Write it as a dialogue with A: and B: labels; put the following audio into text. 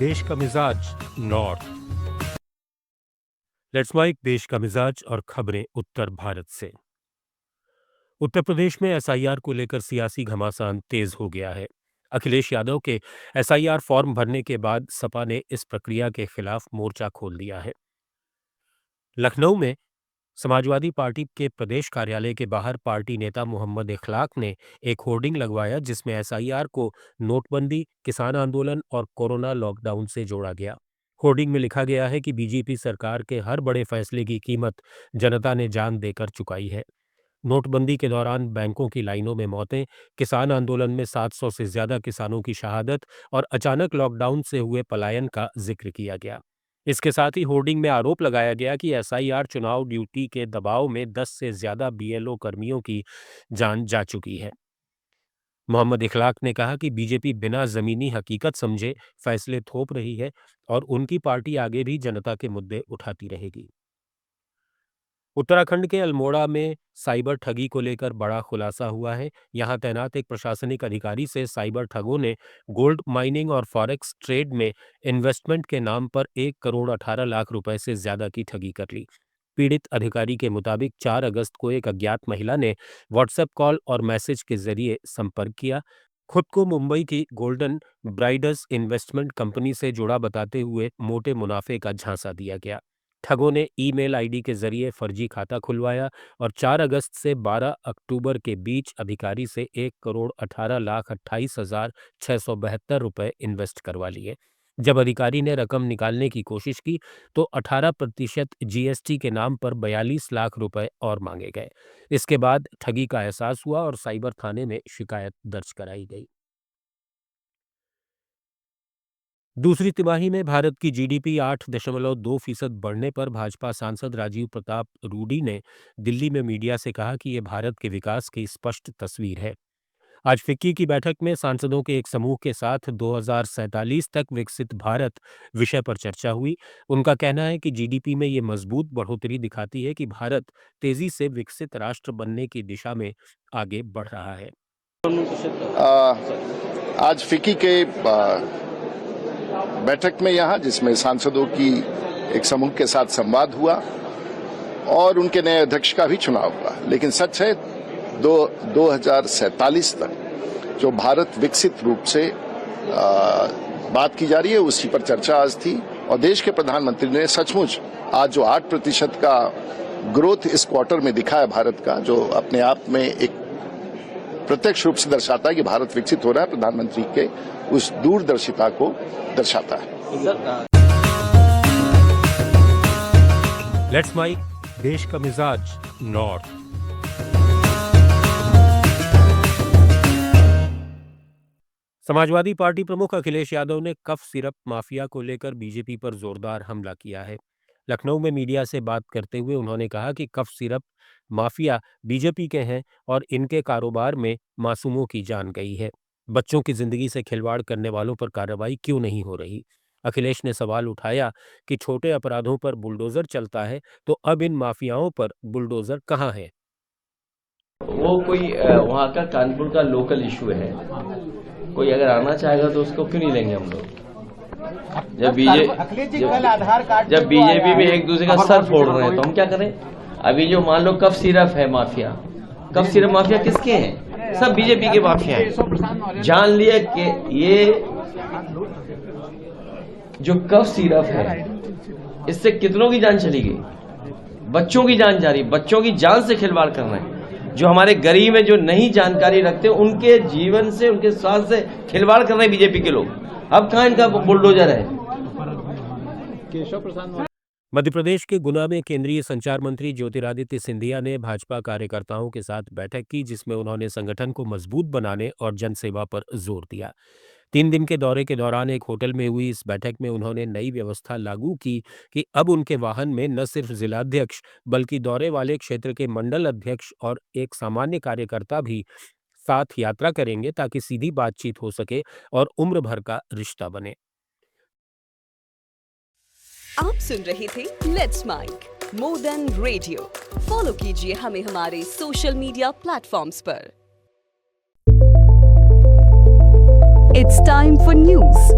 A: देश का मिजाज नॉर्थ। लेट्स माइक देश का मिजाज और खबरें उत्तर भारत से। उत्तर प्रदेश में एसआईआर को लेकर सियासी घमासान तेज हो गया है। अखिलेश यादव के एसआईआर फॉर्म भरने के बाद सपा ने इस प्रक्रिया के खिलाफ मोर्चा खोल दिया है। लखनऊ में समाजवादी पार्टी के प्रदेश कार्यालय के बाहर पार्टी नेता मोहम्मद इखलाक ने एक होर्डिंग लगवाया जिसमें एसआईआर को नोटबंदी, किसान आंदोलन और कोरोना लॉकडाउन से जोड़ा गया। होर्डिंग में लिखा गया है कि बीजेपी सरकार के हर बड़े फैसले की कीमत जनता ने जान देकर चुकाई है। नोटबंदी के दौरान बैंकों की लाइनों में मौतें, किसान आंदोलन में 700 से ज्यादा किसानों की शहादत और अचानक लॉकडाउन से हुए पलायन का जिक्र किया गया। इसके साथ ही होर्डिंग में आरोप लगाया गया कि एसआईआर चुनाव ड्यूटी के दबाव में 10 से ज्यादा बीएलओ कर्मियों की जान जा चुकी है। मोहम्मद इखलाक ने कहा कि बीजेपी बिना जमीनी हकीकत समझे फैसले थोप रही है और उनकी पार्टी आगे भी जनता के मुद्दे उठाती रहेगी। उत्तराखंड के अल्मोड़ा में साइबर ठगी को लेकर बड़ा खुलासा हुआ है। यहां तैनात एक प्रशासनिक अधिकारी से साइबर ठगों ने गोल्ड माइनिंग और फॉरेक्स ट्रेड में इन्वेस्टमेंट के नाम पर 1 करोड़ 18 लाख रुपए से ज्यादा की ठगी कर ली। पीड़ित अधिकारी के मुताबिक 4 अगस्त को एक अज्ञात महिला ने व्हाट्सएप कॉल और मैसेज के जरिए संपर्क किया। खुद को मुंबई की गोल्डन ब्राइडर्स इन्वेस्टमेंट कंपनी से जुड़ा बताते हुए मोटे मुनाफे का झांसा दिया गया। ठगों ने ईमेल आईडी के जरिए फर्जी खाता खुलवाया और 4 अगस्त से 12 अक्टूबर के बीच अधिकारी से 1 करोड़ 18 लाख 28,672 रुपए इन्वेस्ट करवा लिए। जब अधिकारी ने रकम निकालने की कोशिश की तो 18% जीएसटी के नाम पर 42 लाख रुपए और मांगे गए। इसके बाद ठगी का एहसास हुआ और साइबर थाने में शिकायत दर्ज कराई गई। दूसरी तिमाही में भारत की जीडीपी 8.2% बढ़ने पर भाजपा सांसद राजीव प्रताप रूडी ने दिल्ली में मीडिया से कहा कि ये भारत के विकास की स्पष्ट तस्वीर है। आज फिक्की की बैठक में सांसदों के एक समूह के साथ 2047 तक विकसित भारत विषय पर चर्चा हुई। उनका कहना है कि जीडीपी में ये मजबूत बढ़ोतरी दिखाती है कि भारत तेजी से विकसित राष्ट्र बनने की दिशा में आगे बढ़ रहा है।
B: आज फिक्की के बैठक में यहाँ जिसमें सांसदों की एक समूह के साथ संवाद हुआ और उनके नए अध्यक्ष का भी चुनाव हुआ, लेकिन सच है 2047 तक जो भारत विकसित रूप से बात की जा रही है उसी पर चर्चा आज थी और देश के प्रधानमंत्री ने सचमुच आज जो 8% का ग्रोथ इस क्वार्टर में दिखा है भारत का, जो अपने आप में एक प्रत्यक्ष रूप से दर्शाता है कि भारत विकसित हो रहा है, प्रधानमंत्री के उस दूरदर्शिता को दर्शाता है।
A: लेट्स माइक देश का मिजाज नॉर्थ। समाजवादी पार्टी प्रमुख अखिलेश यादव ने कफ सिरप माफिया को लेकर बीजेपी पर जोरदार हमला किया है। लखनऊ में मीडिया से बात करते हुए उन्होंने कहा कि कफ सिरप माफिया बीजेपी के हैं और इनके कारोबार में मासूमों की जान गई है। बच्चों की जिंदगी से खिलवाड़ करने वालों पर कार्रवाई क्यों नहीं हो रही? अखिलेश ने सवाल उठाया कि छोटे अपराधों पर बुलडोजर चलता है तो अब इन माफियाओं पर बुलडोजर कहाँ है?
C: वो कोई वहाँ का कानपुर का लोकल इशू है, कोई अगर आना चाहेगा तो उसको क्यों नहीं लेंगे हम लोग। जब बीजेपी में एक दूसरे का सर फोड़ रहे हैं तो हम क्या करें। अभी जो मान लो कफ सिरप है माफिया, कफ सिरप माफिया किसके हैं? सब बीजेपी के माफिया हैं। जान लिया कि ये जो कफ सिरप है इससे कितनों की जान चली गई, बच्चों की जान जा रही, बच्चों की जान से खिलवाड़ कर रहे हैं। जो हमारे गरीब है, जो नहीं जानकारी रखते, उनके जीवन से, उनके स्वास्थ्य से खिलवाड़ कर रहे हैं बीजेपी के लोग। अब कहां इनका बुलडोजर है?
A: मध्य प्रदेश के गुना में केंद्रीय संचार मंत्री ज्योतिरादित्य सिंधिया ने भाजपा कार्यकर्ताओं के साथ बैठक की जिसमें उन्होंने संगठन को मजबूत बनाने और जनसेवा पर जोर दिया। 3 दिन के दौरे के दौरान एक होटल में हुई इस बैठक में उन्होंने नई व्यवस्था लागू की कि अब उनके वाहन में न सिर्फ जिलाध्यक्ष बल्कि दौरे वाले क्षेत्र के मंडल अध्यक्ष और एक सामान्य कार्यकर्ता भी साथ यात्रा करेंगे ताकि सीधी बातचीत हो सके और उम्र भर का रिश्ता बने।
D: आप सुन रहे थे let's mike more than radio. Follow कीजिए हमें हमारे सोशल मीडिया प्लेटफॉर्म्स पर। It's time for news.